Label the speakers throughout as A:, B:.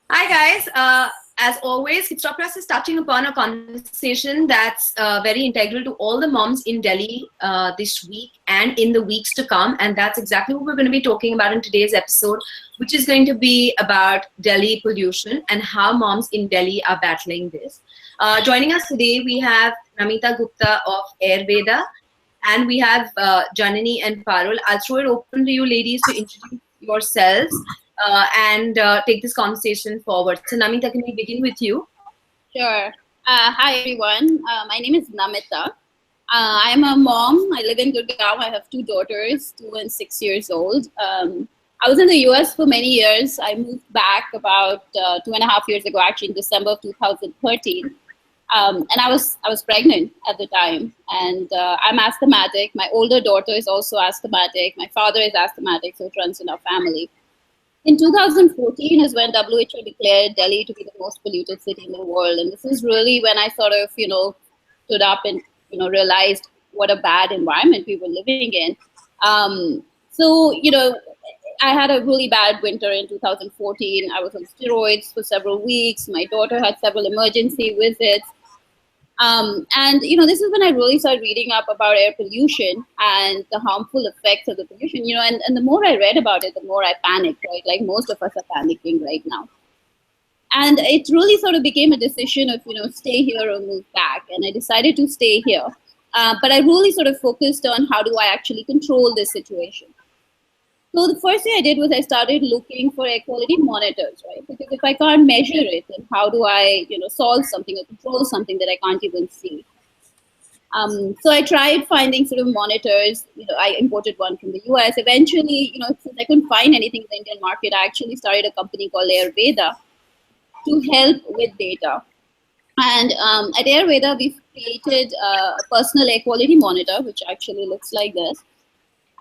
A: Hi guys. As always, Kidsstoppress is touching upon a conversation that's very integral to all the moms in Delhi this week and in the weeks to come. And that's exactly what we're going to be talking about in today's episode, which is going to be about Delhi pollution and how moms in Delhi are battling this. Joining us today, we have Namita Gupta of Ayurveda, and we have Janani and Parul. I'll throw it open to you ladies to introduce yourselves and take this conversation forward. So, Namita, can we begin with you?
B: Sure. Hi, everyone. My name is Namita. I'm a mom. I live in Gurgaon. I have two daughters, 2 and 6 years old. I was in the US for many years. I moved back about 2.5 years ago, actually in December of 2013. And I was pregnant at the time, and I'm asthmatic. My older daughter is also asthmatic. My father is asthmatic, so it runs in our family. In 2014 is when WHO declared Delhi to be the most polluted city in the world, and this is really when I sort of, stood up and realized what a bad environment we were living in. So I had a really bad winter in 2014. I was on steroids for several weeks. My daughter had several emergency visits. And this is when I really started reading up about air pollution and the harmful effects of the pollution. And the more I read about it, the more I panicked, right? Like most of us are panicking right now. And it really sort of became a decision of, stay here or move back. And I decided to stay here. But I really sort of focused on how do I actually control this situation. So the first thing I did was I started looking for air quality monitors, right? Because if I can't measure it, then how do I, solve something or control something that I can't even see? So I tried finding sort of monitors. I imported one from the US. Eventually, since I couldn't find anything in the Indian market, I actually started a company called Ayurveda to help with data. And at Ayurveda, we've created a personal air quality monitor, which actually looks like this.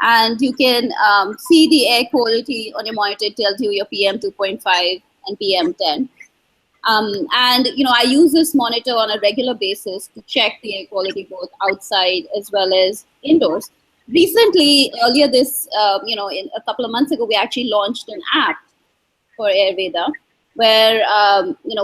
B: And you can see the air quality on your monitor. It tells you your PM 2.5 and PM 10. And I use this monitor on a regular basis to check the air quality both outside as well as indoors. Recently, earlier this, in a couple of months ago, we actually launched an app for Ayurveda where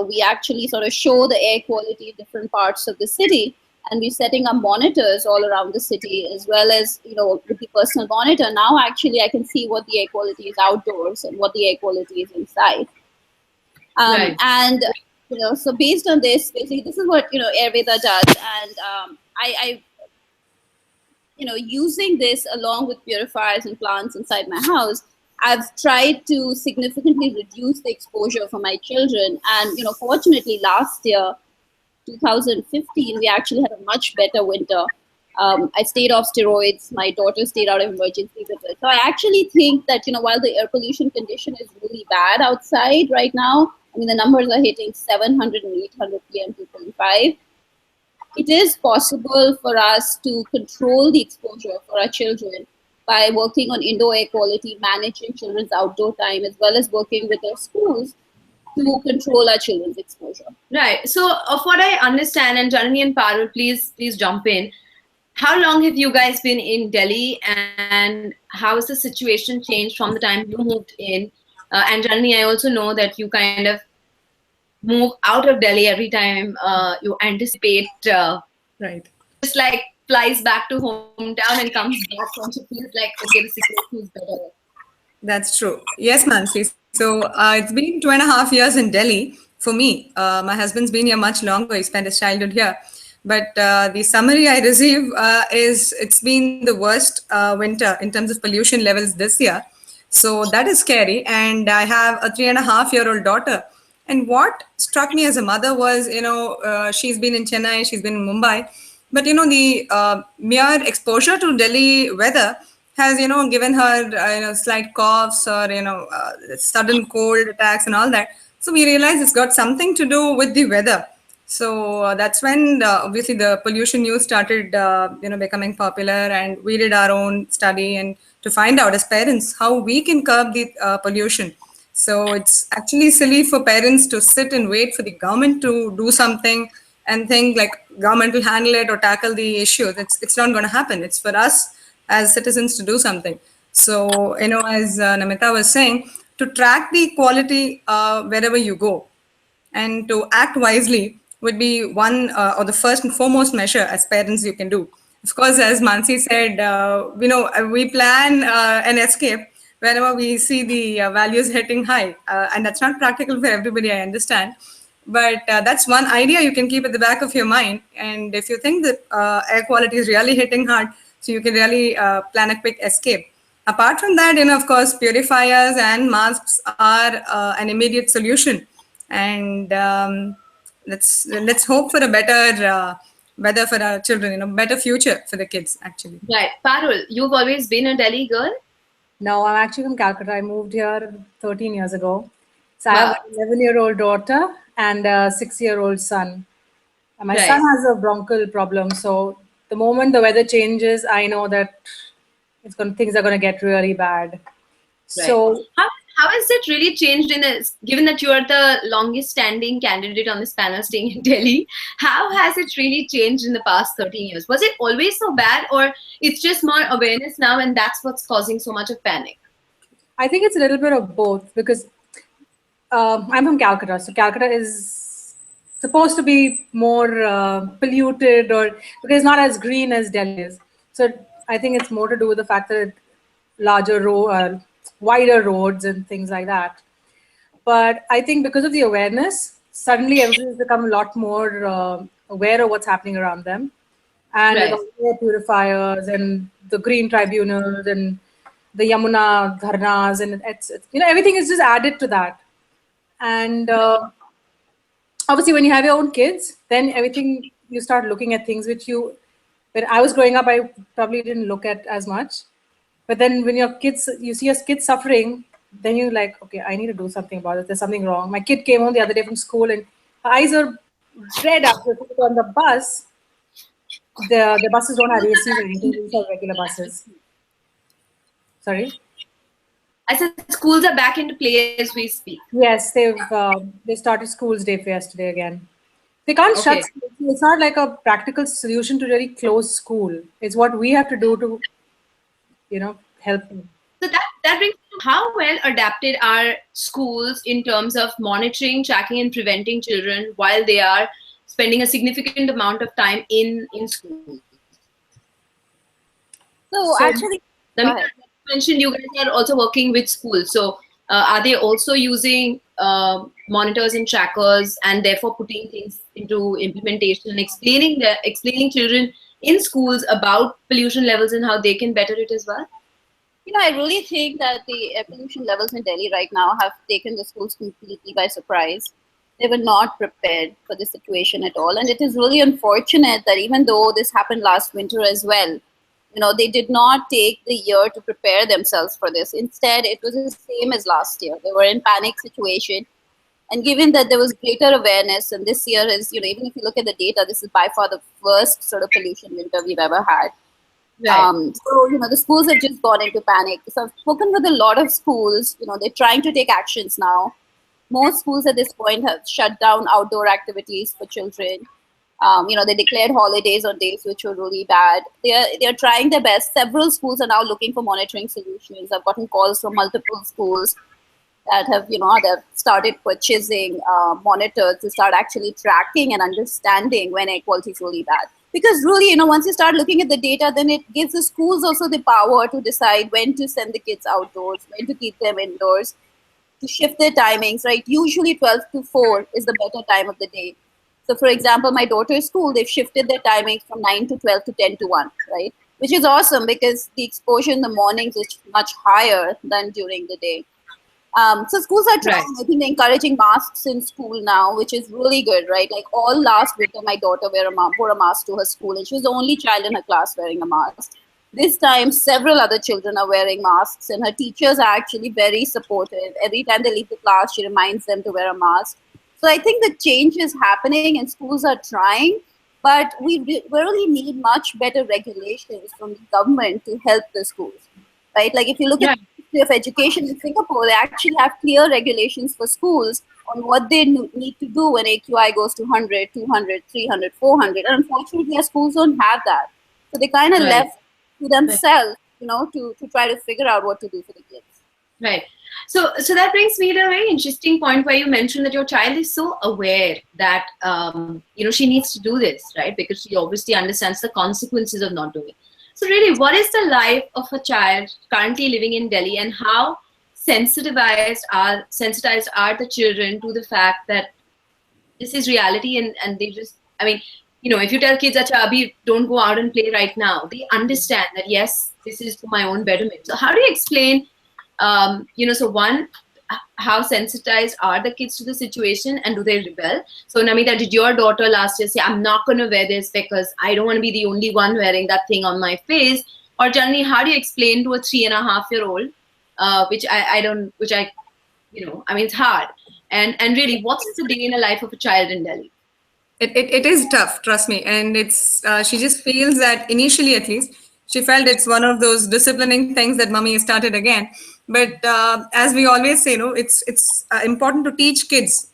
B: we actually sort of show the air quality in different parts of the city, and we're setting up monitors all around the city as well as with the personal monitor. Now actually I can see what the air quality is outdoors and what the air quality is inside.
A: Right.
B: And so based on this, basically this is what Ayurveda does, and I using this along with purifiers and plants inside my house, I've tried to significantly reduce the exposure for my children. And fortunately last year, 2015, we actually had a much better winter. I stayed off steroids. My daughter stayed out of emergency visits. So I actually think that, while the air pollution condition is really bad outside right now, I mean, the numbers are hitting 700 and 800 PM 2.5. It is possible for us to control the exposure for our children by working on indoor air quality, managing children's outdoor time, as well as working with our schools to control our children's exposure.
A: Right. So, of what I understand, and Janani and Parul, please jump in. How long have you guys been in Delhi, and how has the situation changed from the time you moved in? And Janani, I also know that you kind of move out of Delhi every time you anticipate.
C: Right.
A: Just like flies back to hometown and comes back when she feels like, okay, the situation is better.
C: That's true. Yes, Mansi. So it's been 2.5 years in Delhi for me. My husband's been here much longer. He spent his childhood here. But the summary I receive is it's been the worst winter in terms of pollution levels this year. So that is scary. And I have a 3.5-year-old daughter. And what struck me as a mother was, she's been in Chennai, she's been in Mumbai. But, the mere exposure to Delhi weather has, given her, slight coughs or, sudden cold attacks and all that. So we realized it's got something to do with the weather. So that's when obviously the pollution news started, becoming popular, and we did our own study and to find out as parents how we can curb the pollution. So it's actually silly for parents to sit and wait for the government to do something and think like government will handle it or tackle the issue. It's not going to happen. It's for us as citizens to do something. So, as Namita was saying, to track the quality wherever you go, and to act wisely would be one or the first and foremost measure as parents you can do. Of course, as Mansi said, we plan an escape whenever we see the values hitting high, and that's not practical for everybody, I understand. But that's one idea you can keep at the back of your mind. And if you think that air quality is really hitting hard, so you can really plan a quick escape. Apart from that, of course, purifiers and masks are an immediate solution. And let's hope for a better weather for our children, better future for the kids, actually.
A: Right. Parul, you've always been a Delhi girl?
D: No, I'm actually from Calcutta. I moved here 13 years ago. So I
A: Wow.
D: have an 11-year-old daughter and a 6-year-old son. And my
A: Right.
D: son has a bronchial problem. So the moment the weather changes, I know that things are going to get really bad.
A: Right.
D: So
A: how has it really changed given that you are the longest standing candidate on this panel staying in Delhi? How has it really changed in the past 13 years? Was it always so bad, or it's just more awareness now and that's what's causing so much of panic?
D: I think it's a little bit of both, because I'm from Calcutta. So Calcutta is supposed to be more polluted, or because it's not as green as Delhi is. So I think it's more to do with the fact that wider roads and things like that. But I think because of the awareness, suddenly everybody's become a lot more aware of what's happening around them. And
A: Right.
D: the air purifiers and the green tribunals and the Yamuna dharnas, and it's everything is just added to that. And obviously, when you have your own kids, then everything you start looking at things when I was growing up, I probably didn't look at as much. But then when you see your kids suffering, then you're like, okay, I need to do something about it. There's something wrong. My kid came home the other day from school and her eyes are red after on the bus. The buses don't have ACs or anything. These are regular buses. Sorry?
A: I said schools are back into play as we speak.
D: Yes, they started Schools Day for yesterday again. They can't shut schools. It's not like a practical solution to really close school. It's what we have to do to, help them.
A: So that brings me to how well adapted are schools in terms of monitoring, tracking, and preventing children while they are spending a significant amount of time in school.
B: So actually,
A: I mean, you mentioned you guys are also working with schools. So are they also using monitors and trackers and therefore putting things into implementation, explaining children in schools about pollution levels and how they can better it as well?
B: I really think that the air pollution levels in Delhi right now have taken the schools completely by surprise. They were not prepared for the situation at all. And it is really unfortunate that even though this happened last winter as well, they did not take the year to prepare themselves for this. Instead, it was the same as last year. They were in panic situation. And given that there was greater awareness, and this year is, even if you look at the data, this is by far the worst sort of pollution winter we've ever had.
A: Right.
B: So, the schools have just gone into panic. So I've spoken with a lot of schools, they're trying to take actions now. Most schools at this point have shut down outdoor activities for children. They declared holidays on days which were really bad. They're trying their best. Several schools are now looking for monitoring solutions. I've gotten calls from multiple schools that have, they've started purchasing monitors to start actually tracking and understanding when air quality is really bad. Because really, once you start looking at the data, then it gives the schools also the power to decide when to send the kids outdoors, when to keep them indoors, to shift their timings, right? Usually 12 to 4 is the better time of the day. So for example, my daughter's school, they've shifted their timings from 9 to 12 to 10 to 1, right? Which is awesome because the exposure in the mornings is much higher than during the day. So schools are trying, I think they're encouraging masks in school now, which is really good, right? Like all last winter, my daughter wore a mask to her school and she was the only child in her class wearing a mask. This time, several other children are wearing masks and her teachers are actually very supportive. Every time they leave the class, she reminds them to wear a mask. So I think the change is happening and schools are trying, but we really need much better regulations from the government to help the schools, right? Like if you look at the history of education in Singapore, they actually have clear regulations for schools on what they need to do when AQI goes to 100, 200, 300, 400. And unfortunately, our schools don't have that. So they kind of left to themselves, to try to figure out what to do for the kids.
A: Right. So that brings me to a very interesting point where you mentioned that your child is so aware that she needs to do this, right? Because she obviously understands the consequences of not doing it. So really, what is the life of a child currently living in Delhi, and how sensitized are the children to the fact that this is reality, and they just, I mean, if you tell kids, Acha, abhi don't go out and play right now, they understand that yes, this is for my own betterment. So how do you explain, so one, how sensitized are the kids to the situation, and do they rebel? So Namita, did your daughter last year say, I'm not going to wear this because I don't want to be the only one wearing that thing on my face? Or Janani, how do you explain to a 3.5-year-old, which it's hard. And really, what's the day in the life of a child in Delhi?
C: It is tough, trust me. And it's she just feels that initially, at least, she felt it's one of those disciplining things that mommy started again. But as we always say, it's important to teach kids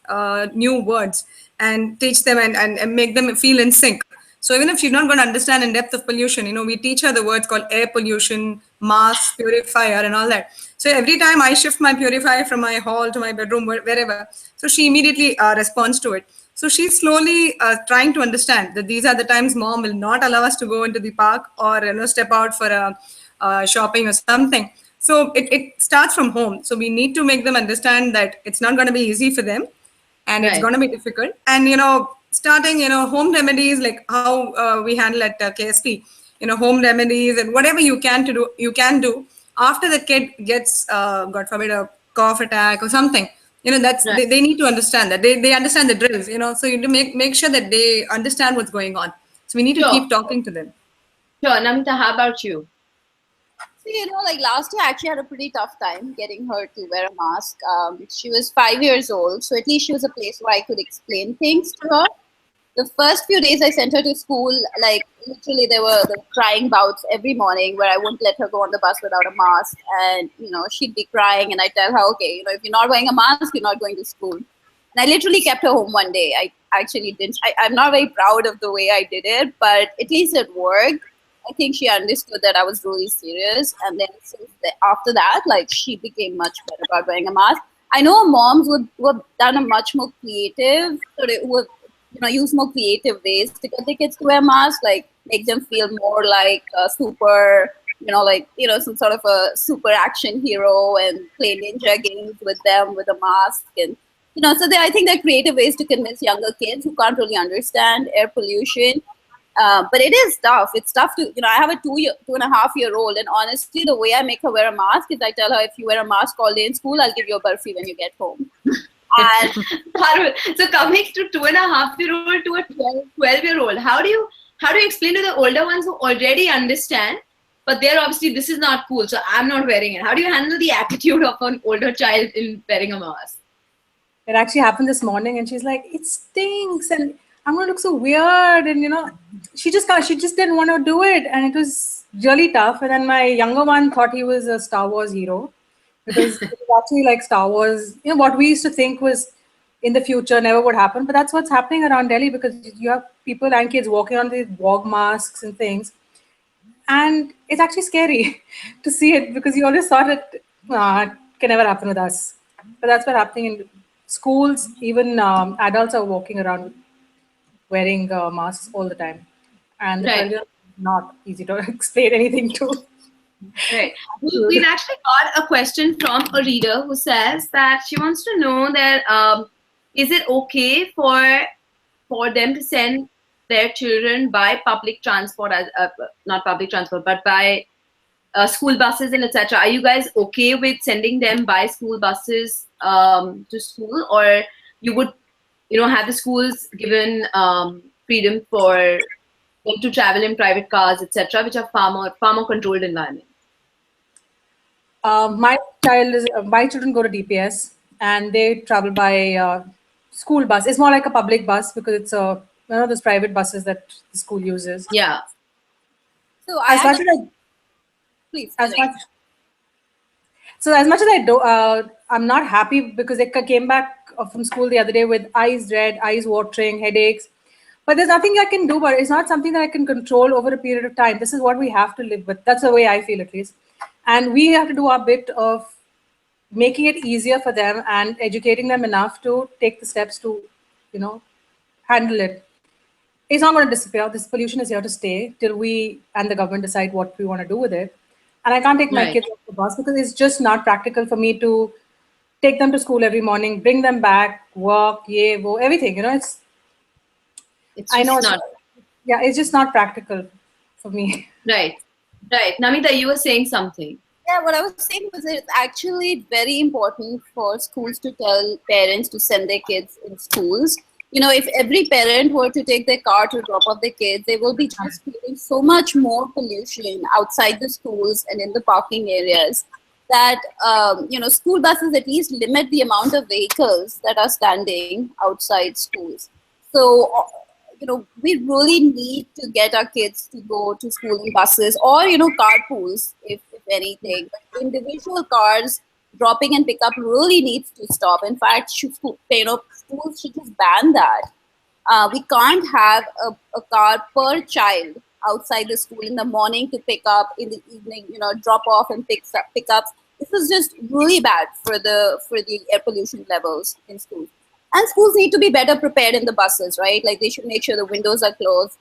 C: new words and teach them and make them feel in sync. So even if she's not going to understand in depth of pollution, we teach her the words called air pollution, mass, purifier, and all that. So every time I shift my purifier from my hall to my bedroom, wherever, so she immediately responds to it. So she's slowly trying to understand that these are the times mom will not allow us to go into the park or step out for shopping or something. So it starts from home. So we need to make them understand that it's not going to be easy for them, and it's going to be difficult. And starting home remedies, like how we handle at KSP, home remedies and whatever you can do after the kid gets God forbid a cough attack or something. That's
A: Right.
C: they need to understand that they understand the drills. So you need to make sure that they understand what's going on. So we need to keep talking to them.
A: Sure, Namita, how about you?
B: So, like last year, I actually had a pretty tough time getting her to wear a mask. She was 5 years old, so at least she was a place where I could explain things to her. The first few days I sent her to school, like literally there were the crying bouts every morning where I wouldn't let her go on the bus without a mask. And, she'd be crying and I tell her, okay, if you're not wearing a mask, you're not going to school. And I literally kept her home one day. I actually didn't. I'm not very proud of the way I did it, but at least it worked. I think she understood that I was really serious. And then after that, like she became much better about wearing a mask. I know moms who have done a much more creative, who have use more creative ways to get the kids to wear masks, like make them feel more like a super, some sort of a super action hero and play ninja games with them with a mask. And, so I think there are creative ways to convince younger kids who can't really understand air pollution. But it is tough. It's tough to, I have a 2.5-year-old, and honestly, the way I make her wear a mask is I tell her, if you wear a mask all day in school, I'll give you a burfi when you get home.
A: And so coming to 2.5-year-old to a 12-year-old, how do you explain to the older ones who already understand, but they're obviously, this is not cool, so I'm not wearing it? How do you handle the attitude of an older child in wearing a mask?
D: It actually happened this morning, and she's like, it stinks, and I'm gonna look so weird, and she just didn't want to do it, and it was really tough. And then my younger one thought he was a Star Wars hero, because it was actually like Star Wars, what we used to think was in the future never would happen, but that's what's happening around Delhi, because you have people and kids walking on these Vogue masks and things, and it's actually scary to see it, because you always thought it can never happen with us, but that's what's happening in schools. Even adults are walking around wearing masks all the time, and
A: Right.
D: the not easy to explain anything to.
A: Right. We've actually got a question from a reader who says that she wants to know that is it okay for them to send their children by public transport, not public transport, but by school buses and etc. Are you guys okay with sending them by school buses to school, or you would have the schools given freedom for them to travel in private cars, etc., which are far more controlled environment?
D: My children go to DPS, and they travel by school bus. It's more like a public bus, because it's one of those private buses that the school uses.
A: Yeah.
B: So
D: As much as I do, I'm not happy, because they came back from school the other day with eyes red, eyes watering, headaches. But there's nothing I can do. But it's not something that I can control over a period of time. This is what we have to live with. That's the way I feel, at least. And we have to do our bit of making it easier for them and educating them enough to take the steps to, handle it. It's not going to disappear. This pollution is here to stay till we and the government decide what we want to do with it. And I can't take my
A: Right.
D: kids off the bus because it's just not practical for me to take them to school every morning, bring them back, work, everything.
A: It's
D: I know
A: just not.
D: it's just not practical for me.
A: Right. Right. Namita, you were saying something.
B: Yeah, what I was saying was it's actually very important for schools to tell parents to send their kids in schools. If every parent were to take their car to drop off their kids, they will be just creating so much more pollution outside the schools and in the parking areas that, school buses at least limit the amount of vehicles that are standing outside schools. So, we really need to get our kids to go to school in buses or, carpools, if anything. But individual cars dropping and pickup really needs to stop. In fact, schools should just ban that. We can't have a car per child outside the school in the morning to pick up, in the evening, drop off and pickups. This is just really bad for the air pollution levels in schools. And schools need to be better prepared in the buses, right? Like they should make sure the windows are closed.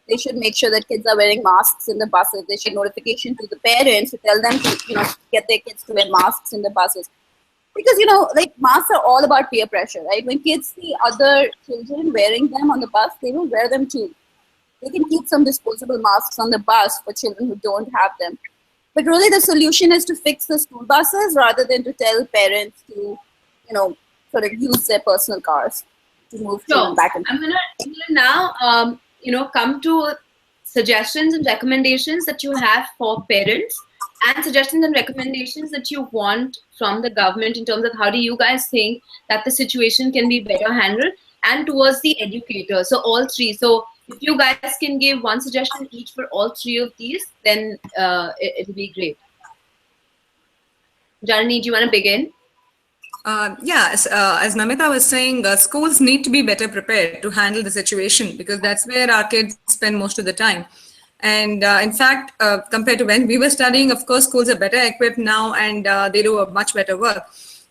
B: They should make sure that kids are wearing masks in the buses. They should notification to the parents to tell them to, get their kids to wear masks in the buses. Because, masks are all about peer pressure, right? When kids see other children wearing them on the bus, they will wear them too. They can keep some disposable masks on the bus for children who don't have them. But really the solution is to fix the school buses rather than to tell parents to, sort of use their personal cars to move children back and forth.
A: I'm gonna now come to suggestions and recommendations that you have for parents, and suggestions and recommendations that you want from the government in terms of how do you guys think that the situation can be better handled, and towards the educator. So all three. So if you guys can give one suggestion each for all three of these, then it'll be great. Janani, do you want to begin?
C: Yes, as Namita was saying, schools need to be better prepared to handle the situation because that's where our kids spend most of the time. And in fact, compared to when we were studying, of course, schools are better equipped now and they do a much better work.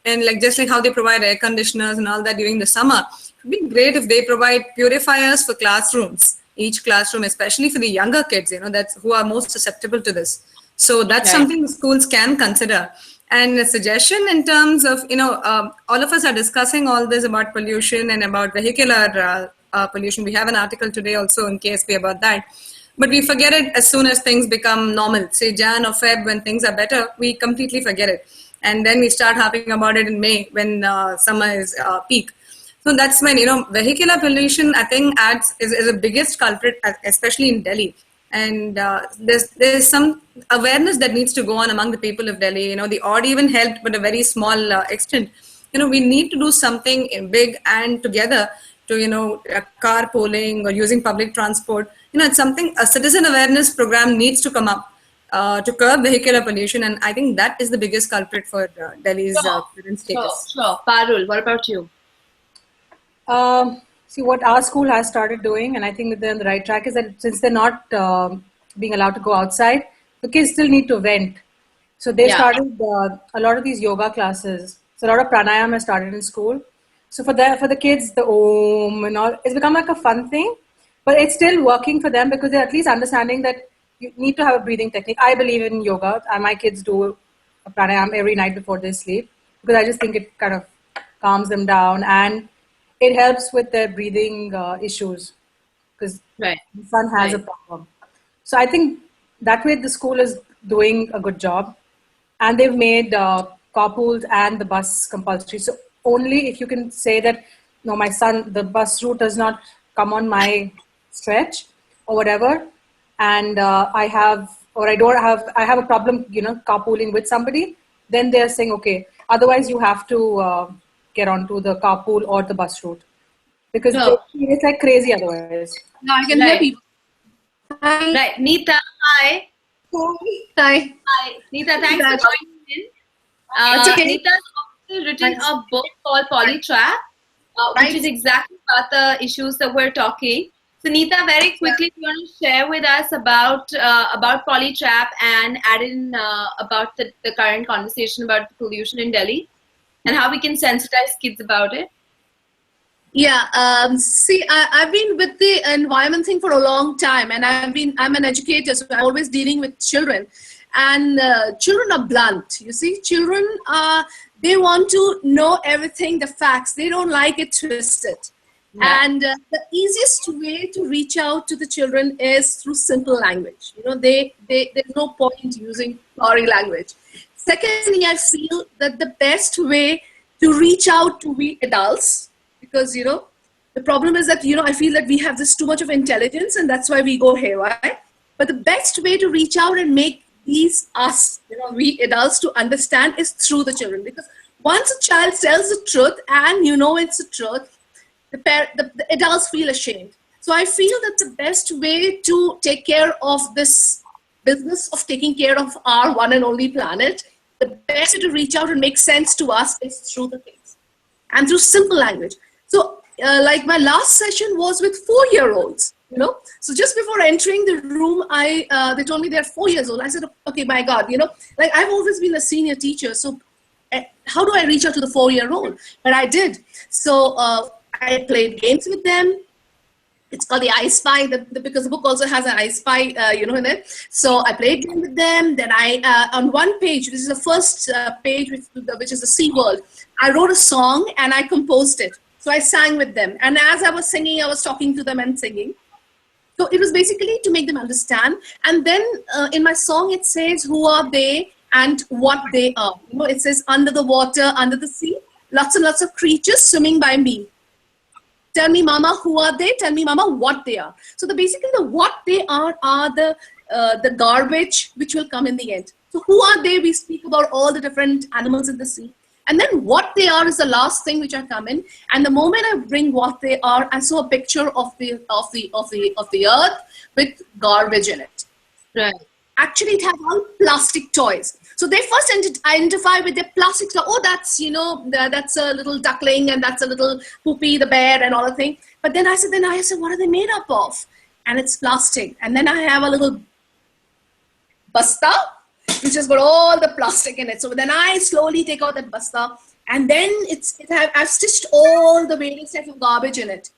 C: And just like how they provide air conditioners and all that during the summer, it would be great if they provide purifiers for classrooms, each classroom, especially for the younger kids, that's who are most susceptible to this. So that's something the schools can consider. And a suggestion in terms of, all of us are discussing all this about pollution and about vehicular pollution. We have an article today also in KSP about that. But we forget it as soon as things become normal. Say Jan or Feb, when things are better, we completely forget it. And then we start harping about it in May when summer is peak. So that's when, vehicular pollution, I think, is the biggest culprit, especially in Delhi. And there's some awareness that needs to go on among the people of Delhi. The odd even helped, but a very small extent. We need to do something big and together to, carpooling or using public transport. It's something, a citizen awareness program needs to come up to curb vehicular pollution. And I think that is the biggest culprit for Delhi's current status.
A: Sure. Parul, what about you?
D: See, what our school has started doing, and I think that they're on the right track, is that since they're not being allowed to go outside, the kids still need to vent. So they started a lot of these yoga classes. So a lot of pranayama has started in school. So for the kids, the om and all, it's become like a fun thing, but it's still working for them because they're at least understanding that you need to have a breathing technique. I believe in yoga, and my kids do a pranayama every night before they sleep because I just think it kind of calms them down and it helps with their breathing issues because the son has a problem. So I think that way the school is doing a good job, and they've made carpools and the bus compulsory. So only if you can say that, no, my son, the bus route does not come on my stretch or whatever, and I have a problem, carpooling with somebody, then they're saying, okay, otherwise you have to get onto the carpool or the bus route because it's like crazy otherwise.
E: No, I can hear people. Hi.
A: Right, Neeta, hi.
E: Hi.
A: Hi, Neeta, thanks for joining in.
E: It's okay.
A: Neeta's also written a book called Polytrap, which is exactly about the issues that we're talking. So Sunita, very quickly, do you want to share with us about Polytrap and add in about the current conversation about pollution in Delhi and how we can sensitize kids about it?
E: Yeah, see, I've been with the environment thing for a long time, and I'm an educator, so I'm always dealing with children. And children are blunt, you see. Children, they want to know everything, the facts. They don't like it twisted. Yeah. And the easiest way to reach out to the children is through simple language. You know, there's no point using flowery language. Secondly, I feel that the best way to reach out to we adults, because, you know, the problem is that, you know, I feel that we have this too much of intelligence and that's why we go haywire. But the best way to reach out and make these us, you know, we adults to understand is through the children. Because once a child tells the truth and you know it's the truth, the adults feel ashamed. So I feel that the best way to take care of this business of taking care of our one and only planet, the best way to reach out and make sense to us is through the kids and through simple language. So like my last session was with 4-year-olds, you know. So just before entering the room, they told me they're 4 years old. I said, okay, my God, you know, like I've always been a senior teacher. So how do I reach out to the 4-year-old? But I did. So I played games with them. It's called the I Spy, because the book also has an I Spy, you know, in it. So I played game with them. Then I, on one page, this is the first page, which is the Sea World, I wrote a song and I composed it. So I sang with them. And as I was singing, I was talking to them and singing. So it was basically to make them understand. And then in my song, it says, who are they and what they are. You know, it says, under the water, under the sea, lots and lots of creatures swimming by me. Tell me, mama, who are they? Tell me, mama, what they are. So basically the what they are the garbage which will come in the end. So who are they? We speak about all the different animals in the sea. And then what they are is the last thing which I come in. And the moment I bring what they are, I saw a picture of the earth with garbage in it.
A: Right.
E: Actually, it had all plastic toys. So they first identify with their plastic toy. Oh, that's, you know, that's a little duckling and that's a little Poopy the bear and all the thing. But then I said, what are they made up of? And it's plastic. And then I have a little basta, which has got all the plastic in it. So then I slowly take out that basta, and then I've stitched all the various types of garbage in it.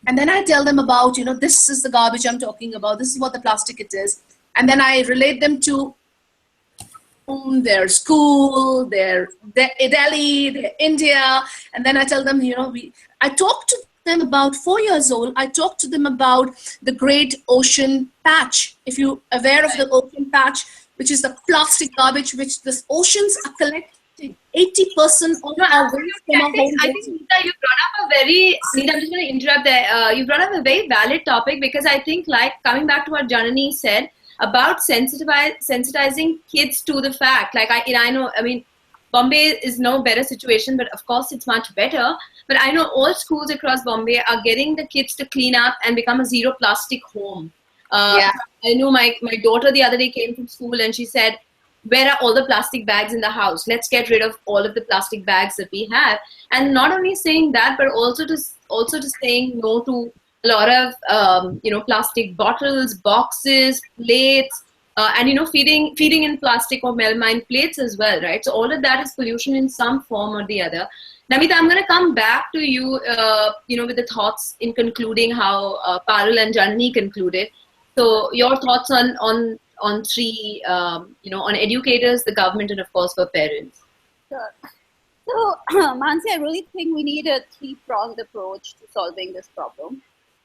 E: And then I tell them about, you know, this is the garbage I'm talking about. This is what the plastic it is. And then I relate them to their school, their Delhi, their India. And then I tell them, you know, I talk to them about 4 years old. I talk to them about the Great Ocean Patch. If you're aware of the ocean patch, which is the plastic garbage which the oceans are collecting 80% of our waste from our home.
A: I think, Nita, you brought up I'm just going to interrupt there. You brought up a very valid topic, because I think, like, coming back to what Janani said about sensitizing kids to the fact, like I know, I mean, Bombay is no better situation, but of course it's much better. But I know all schools across Bombay are getting the kids to clean up and become a zero plastic home. I know my daughter the other day came from school and she said, where are all the plastic bags in the house? Let's get rid of all of the plastic bags that we have. And not only saying that, but also to saying no to a lot of you know, plastic bottles, boxes, plates, and, you know, feeding in plastic or melamine plates as well, right? So all of that is pollution in some form or the other. Namita, I'm going to come back to you, you know, with the thoughts in concluding how Parul and Janani concluded. So your thoughts on three, you know, on educators, the government, and of course for parents.
B: Sure. So, Mansi, I really think we need a three-pronged approach to solving this problem.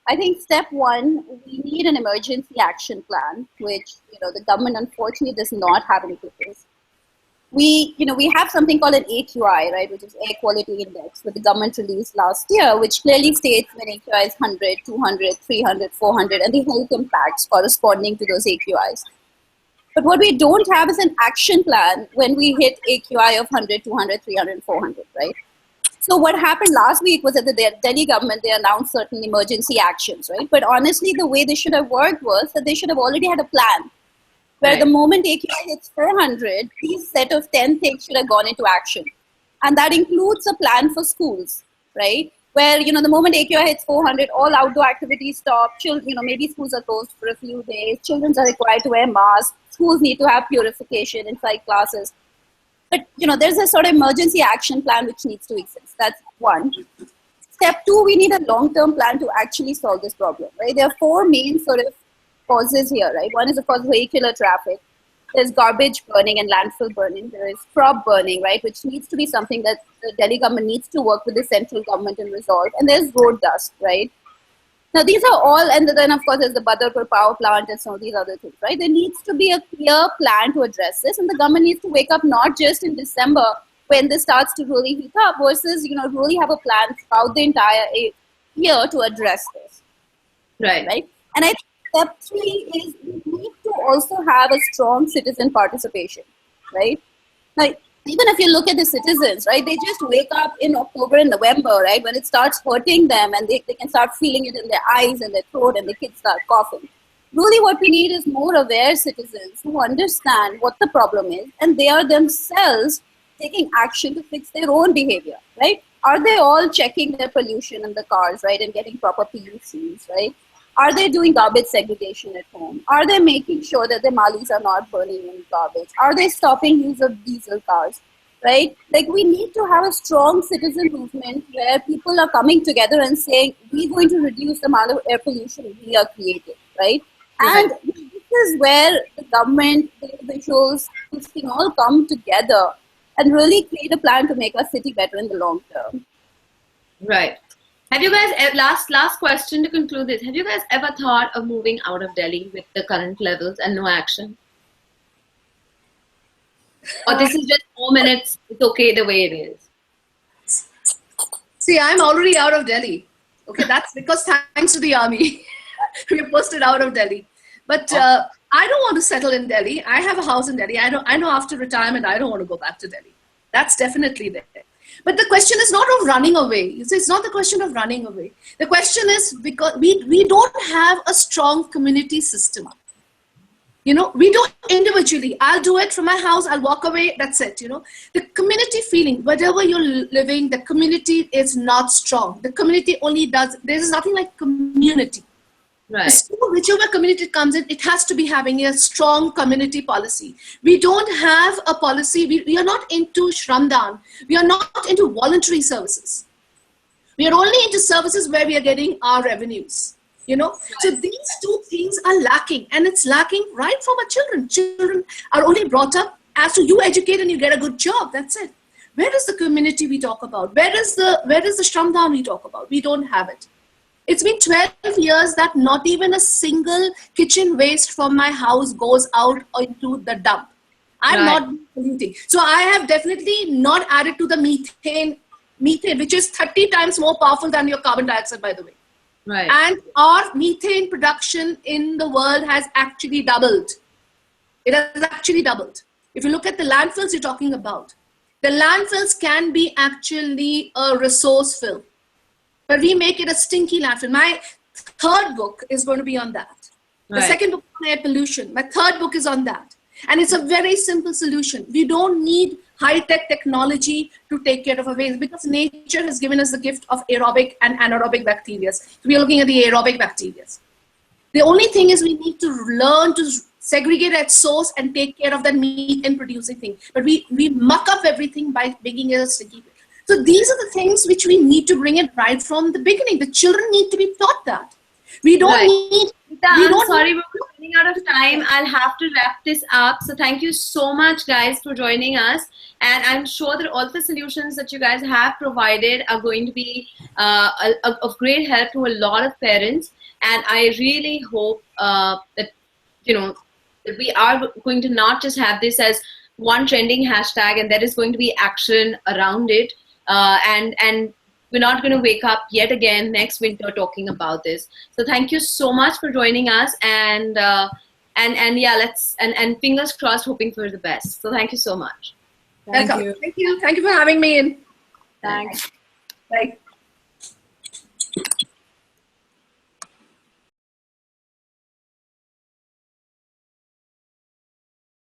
B: I think step one, we need an emergency action plan, which, you know, the government unfortunately does not have in place. We have something called an AQI, right, which is Air Quality Index, that the government released last year, which clearly states when AQI is 100, 200, 300, 400, and the health impacts corresponding to those AQIs. But what we don't have is an action plan when we hit AQI of 100, 200, 300, 400, right? So what happened last week was that the Delhi government, they announced certain emergency actions, right? But honestly, the way they should have worked was that they should have already had a plan where the moment AQI hits 400, these set of 10 things should have gone into action. And that includes a plan for schools, right? where, you know, the moment AQI hits 400, all outdoor activities stop. Children, you know, maybe schools are closed for a few days. Children are required to wear masks. Schools need to have purification inside classes. But, you know, there's a sort of emergency action plan which needs to exist. That's one. Step two, we need a long-term plan to actually solve this problem, right? There are four main sort of causes here, right? One is, of course, vehicular traffic. There's garbage burning and landfill burning. There is crop burning, right, which needs to be something that the Delhi government needs to work with the central government and resolve. And there's road dust, right? Now, these are all, and then, of course, there's the Badarpur power plant and some of these other things, right? There needs to be a clear plan to address this, and the government needs to wake up not just in December when this starts to really heat up, versus, you know, really have a plan throughout the entire year to address this.
A: Right.
B: And I think step three is we need to also have a strong citizen participation, right? Like, even if you look at the citizens, right, they just wake up in October and November, right, when it starts hurting them and they can start feeling it in their eyes and their throat and the kids start coughing. Really what we need is more aware citizens who understand what the problem is and they are themselves taking action to fix their own behavior, right? Are they all checking their pollution in the cars, right, and getting proper PUCs, right? Are they doing garbage segregation at home? Are they making sure that their malis are not burning in garbage? Are they stopping use of diesel cars, right? Like, we need to have a strong citizen movement where people are coming together and saying, we're going to reduce the amount of air pollution we are creating, right? And this is where the government, the individuals, can all come together and really create a plan to make our city better in the long term.
A: Right. Have you guys, last question to conclude this, have you guys ever thought of moving out of Delhi with the current levels and no action? Or this is just 4 minutes, it's okay the way it is?
E: See, I'm already out of Delhi. Okay, that's because thanks to the army, we were posted out of Delhi. But I don't want to settle in Delhi. I have a house in Delhi. I know after retirement, I don't want to go back to Delhi. That's definitely there. But the question is not of running away. You see, it's not the question of running away. The question is because we don't have a strong community system. You know, we do individually. I'll do it from my house. I'll walk away. That's it. You know, the community feeling, wherever you're living, the community is not strong. The community only does, there's nothing like community.
A: Right.
E: So whichever community comes in, it has to be having a strong community policy. We don't have a policy. We are not into Shramdan. We are not into voluntary services. We are only into services where we are getting our revenues. You know, so these two things are lacking, and it's lacking right from our children. Children are only brought up as to you educate and you get a good job. That's it. Where is the community we talk about? Where is the Shramdan we talk about? We don't have it. It's been 12 years that not even a single kitchen waste from my house goes out into the dump. I'm not polluting. So I have definitely not added to the methane, which is 30 times more powerful than your carbon dioxide, by the way.
A: Right.
E: And our methane production in the world has actually doubled. It has actually doubled. If you look at the landfills you're talking about, the landfills can be actually a resource fill. But we make it a stinky landfill. My third book is going to be on that.
A: Right.
E: The second book on air pollution. My third book is on that. And it's a very simple solution. We don't need high-tech technology to take care of our waste because nature has given us the gift of aerobic and anaerobic bacteria. So we are looking at the aerobic bacteria. The only thing is we need to learn to segregate at source and take care of that methane producing thing. But we muck up everything by making it a sticky. So these are the things which we need to bring it right from the beginning. The children need to be taught that. We don't need...
A: Sorry, we're running out of time. I'll have to wrap this up. So thank you so much, guys, for joining us. And I'm sure that all the solutions that you guys have provided are going to be of great help to a lot of parents. And I really hope that, you know, that we are going to not just have this as one trending hashtag and there is going to be action around it. And we're not going to wake up yet again next winter talking about this. So thank you so much for joining us, and yeah, and fingers crossed, hoping for the best. So thank you so much.
C: Thank you.
E: Thank you for having me in.
C: Thanks.
E: Bye.